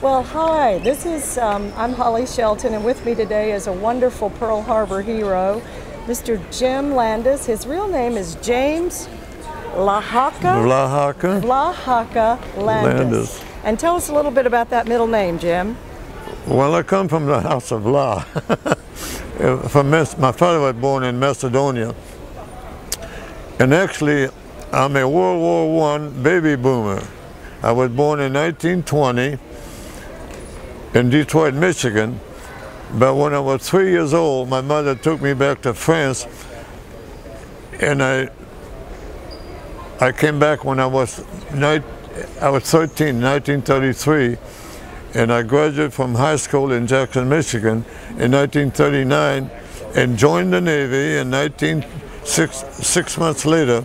Well, hi, this is, I'm Holly Shelton, and with me today is a wonderful Pearl Harbor hero, Mr. Jim Landis. His real name is James Vlahaka Landis. And tell us a little bit about that middle name, Jim. Well, I come from the house of Vlah. My father was born in Macedonia. And actually, I'm a World War I baby boomer. I was born in 1920 in Detroit, Michigan. But when I was 3 years old, my mother took me back to France, and I came back when I was 13, 1933, and I graduated from high school in Jackson, Michigan in 1939, and joined the Navy in 6 months later.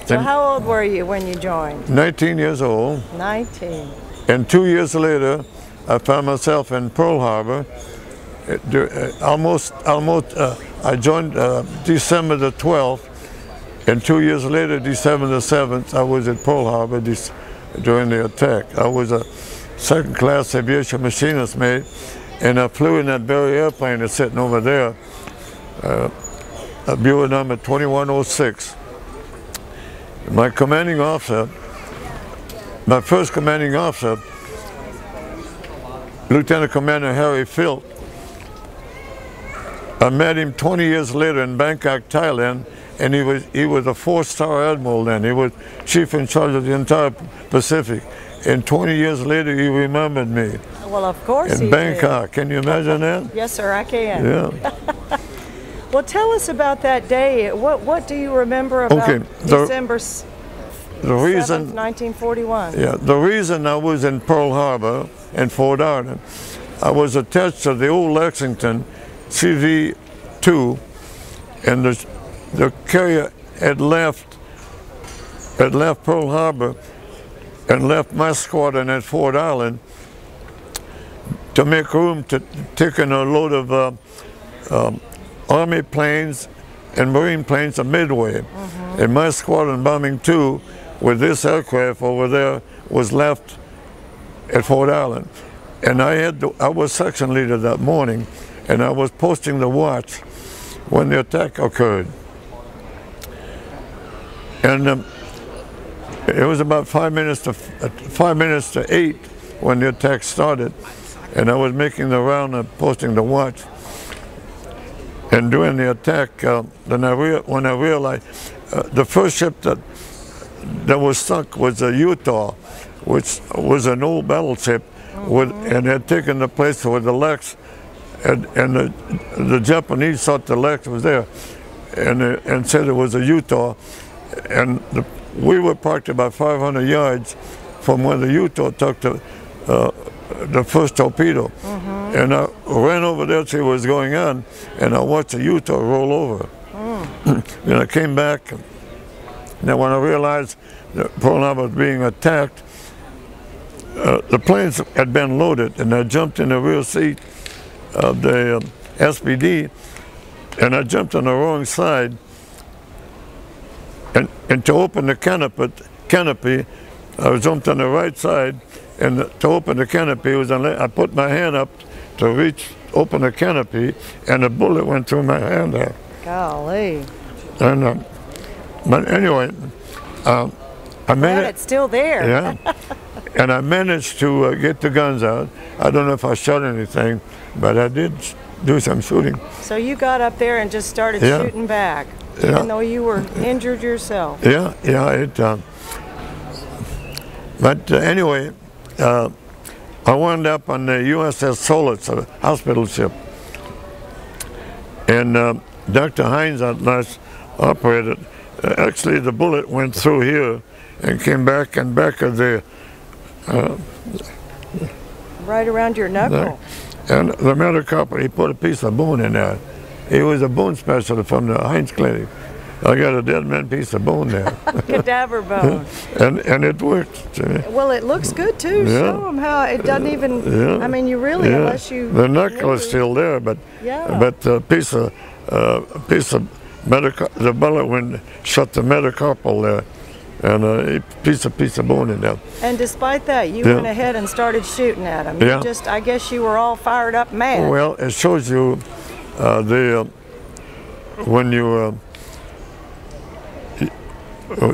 So how old were you when you joined? 19 years old. 19. And 2 years later, I found myself in Pearl Harbor. I joined December the 12th, and 2 years later, December the 7th, I was at Pearl Harbor during the attack. I was a second-class aviation machinist mate, and I flew in that very airplane that's sitting over there, a Bureau number 2106. My commanding officer, my first commanding officer, Lieutenant Commander Harry Filt, I met him 20 years later in Bangkok, Thailand, and he was a 4-star admiral then. He was chief in charge of the entire Pacific. And 20 years later, he remembered me. Well, of course in Bangkok. Can you imagine that? Yes, sir, I can. Yeah. Well, tell us about that day. What do you remember about December 7th, 1941? Yeah, the reason I was in Pearl Harbor and Fort Arden, I was attached to the old Lexington CV-2, and the carrier had left Pearl Harbor and left my squadron at Fort Island to make room to take in a load of Army planes and Marine planes to Midway. And my squadron, bombing 2, with this aircraft over there, was left at Fort Island. And I was section leader that morning, and I was posting the watch when the attack occurred. And it was about 5 minutes to 8 when the attack started, and I was making the round and posting the watch. And during the attack, when I realized the first ship that was sunk was a Utah, which was an old battleship, and had taken the place where the Lex, and the Japanese thought the Lex was there, and said it was a Utah, and we were parked about 500 yards from where the Utah took the first torpedo. And I ran over there to see what was going on, and I watched the Utah roll over. Then I came back, and then when I realized that Pearl Harbor was being attacked, the planes had been loaded, and I jumped in the rear seat of the SPD, and I jumped on the wrong side, and to open the canopy, I jumped on the right side, and to open the canopy, I put my hand up to open the canopy, and a bullet went through my hand there. Golly. And, but anyway, I managed. It's still there. Yeah. And I managed to get the guns out. I don't know if I shot anything, but I did do some shooting. So you got up there and just started shooting back, even though you were injured yourself. Yeah, yeah. But anyway, I wound up on the USS Solitz, a hospital ship. And Dr. Hines, that last operator, actually the bullet went through here and came back and back of the... right around your knuckle. And the medical company put a piece of bone in there. He was a bone specialist from the Heinz Clinic. I got a dead man piece of bone there. Cadaver bone. and it worked. Well, it looks good too. Yeah. Show them how it doesn't even. I mean, you really, unless you. The knuckle is still there, but a piece of medical, the bullet shot the metacarpal there, and a piece of bone in there. And despite that, you Yeah. went ahead and started shooting at him. Yeah. You just, I guess you were all fired up mad. Well, it shows you when you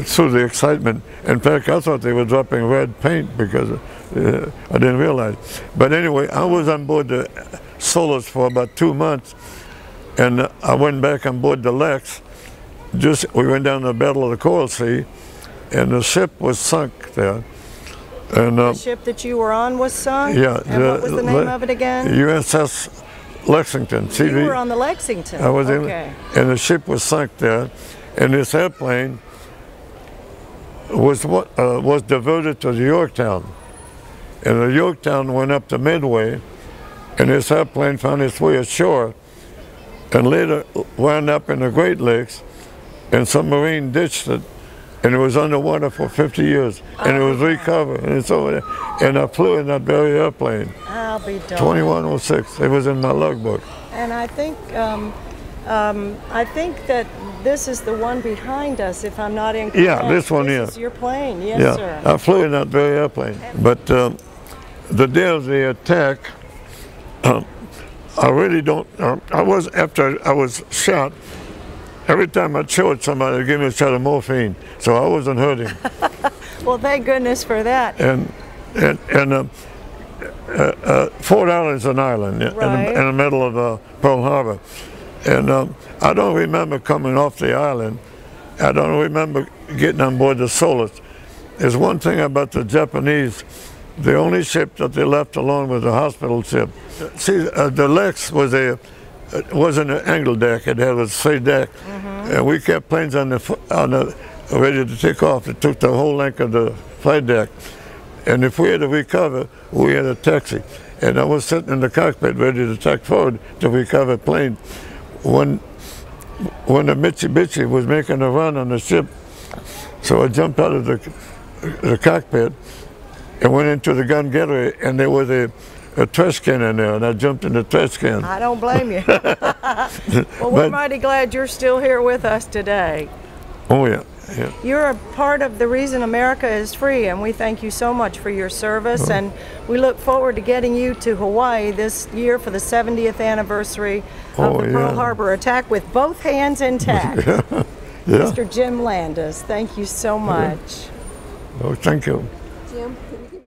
through the excitement. In fact, I thought they were dropping red paint because I didn't realize. But anyway, I was on board the Solus for about 2 months, and I went back on board the Lex. We went down the Battle of the Coral Sea, and the ship was sunk there. And the ship that you were on was sunk? Yeah. And what was the name of it again? USS Lexington. You were on the Lexington. I was okay. And the ship was sunk there, and this airplane was diverted to the Yorktown, and the Yorktown went up to Midway, and this airplane found its way ashore, and later wound up in the Great Lakes, and some Marine ditched it, and it was underwater for 50 years, and it was recovered, and it's over there. And I flew in that very airplane. I'll be darned. 2106. It was in my logbook. And I think that this is the one behind us, if I'm not incorrect. Yeah, this one here. This is your plane, yes, Yeah, sir. I flew in that very airplane. But the day of the attack, I really don't. After I was shot. Every time I chewed somebody, they gave me a shot of morphine, so I wasn't hurting. Well, thank goodness for that. And Fort Allen's an island Right. in the middle of Pearl Harbor, and I don't remember coming off the island. I don't remember getting on board the Solus. There's one thing about the Japanese: the only ship that they left alone was a hospital ship. See, the Lex wasn't an angle deck; it had a straight deck, and we kept planes on the ready to take off. It took the whole length of the flight deck, and if we had to recover, we had a taxi. And I was sitting in the cockpit ready to tack forward to recover plane when the Mitsubishi was making a run on the ship. So I jumped out of the cockpit and went into the gun gallery, and there was a trash can in there, and I jumped in the trash can. I don't blame you. Well, we're mighty glad you're still here with us today. Oh, yeah. Yeah. You're a part of the reason America is free, and we thank you so much for your service, and we look forward to getting you to Hawaii this year for the 70th anniversary of the Pearl Harbor attack with both hands intact. Yeah. Mr. Jim Landis, thank you so much. Oh, thank you. Jim, can you